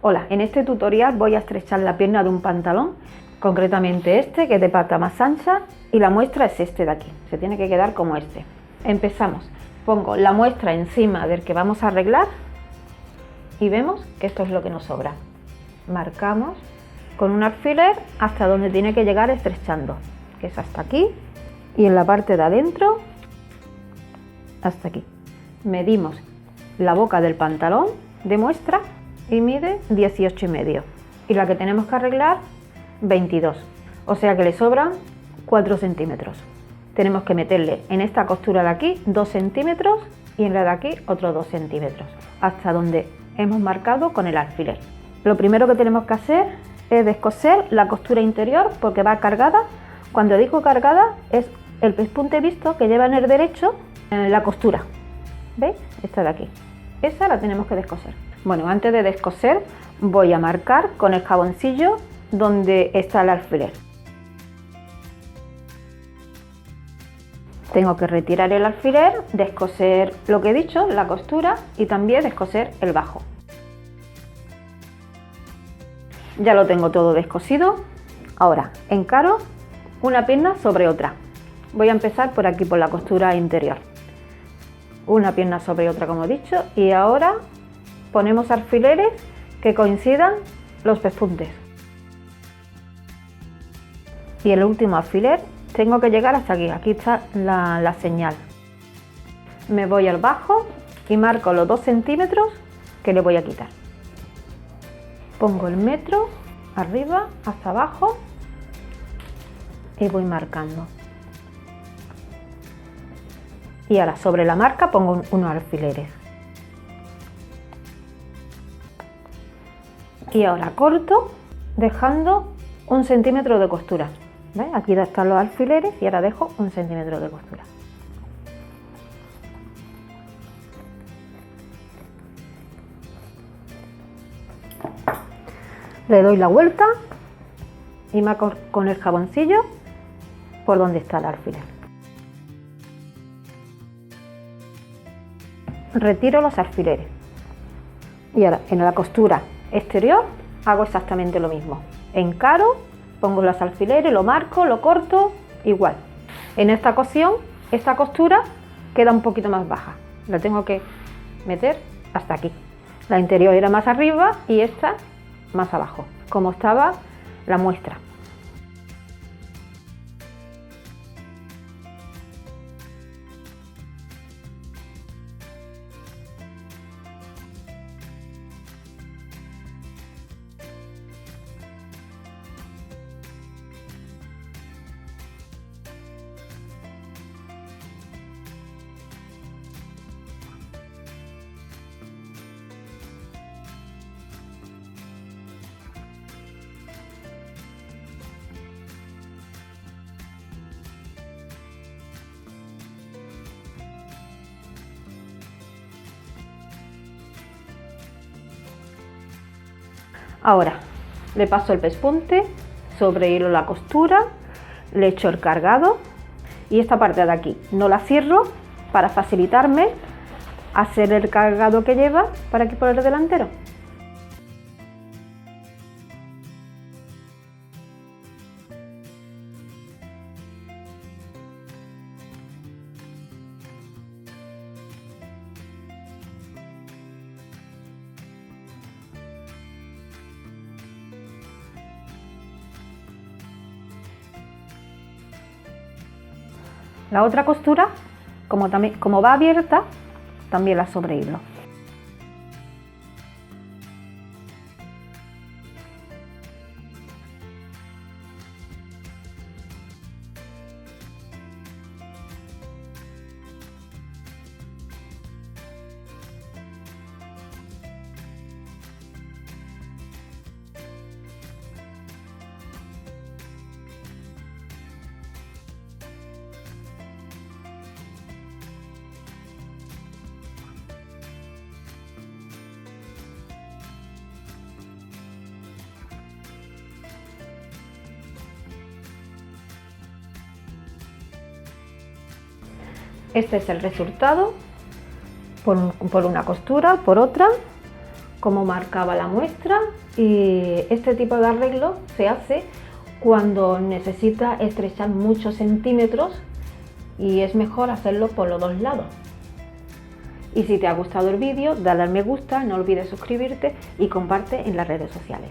Hola, en este tutorial voy a estrechar la pierna de un pantalón, concretamente este, que es de pata más ancha, y la muestra es este de aquí, se tiene que quedar como este. Empezamos, pongo la muestra encima del que vamos a arreglar y vemos que esto es lo que nos sobra. Marcamos con un alfiler hasta donde tiene que llegar estrechando, que es hasta aquí, y en la parte de adentro hasta aquí. Medimos la boca del pantalón de muestra y mide 18,5 y la que tenemos que arreglar 22, o sea que le sobran 4 centímetros. Tenemos que meterle en esta costura de aquí 2 centímetros y en la de aquí otros 2 centímetros hasta donde hemos marcado con el alfiler. Lo primero que tenemos que hacer es descoser la costura interior porque va cargada. Cuando digo cargada es el pespunte visto que lleva en el derecho la costura, ¿veis? Esta de aquí, esa la tenemos que descoser. Bueno, antes de descoser voy a marcar con el jaboncillo donde está el alfiler. Tengo que retirar el alfiler, descoser lo que he dicho, la costura, y también descoser el bajo. Ya lo tengo todo descosido. Ahora encaro una pierna sobre otra. Voy a empezar por aquí, por la costura interior. Una pierna sobre otra, como he dicho, y ahora ponemos alfileres que coincidan los pespuntes. Y el último alfiler tengo que llegar hasta aquí. Aquí está la señal. Me voy al bajo y marco los 2 centímetros que le voy a quitar. Pongo el metro arriba hasta abajo y voy marcando. Y ahora sobre la marca pongo unos alfileres. Y ahora corto dejando 1 centímetro de costura. ¿Ves? Aquí están los alfileres y ahora dejo 1 centímetro de costura. Le doy la vuelta y marco con el jaboncillo por donde está el alfiler. Retiro los alfileres y ahora en la costura exterior hago exactamente lo mismo. Encaro, pongo los alfileres, lo marco, lo corto, igual. En esta ocasión, esta costura queda un poquito más baja. La tengo que meter hasta aquí. La interior era más arriba y esta más abajo, como estaba la muestra. Ahora le paso el pespunte sobre hilo la costura, le echo el cargado y esta parte de aquí no la cierro para facilitarme hacer el cargado que lleva para aquí por el delantero. La otra costura, como va abierta, también la sobrehilo. Este es el resultado por una costura, por otra, como marcaba la muestra, y este tipo de arreglo se hace cuando necesita estrechar muchos centímetros y es mejor hacerlo por los dos lados. Y si te ha gustado el vídeo, dale al me gusta, no olvides suscribirte y comparte en las redes sociales.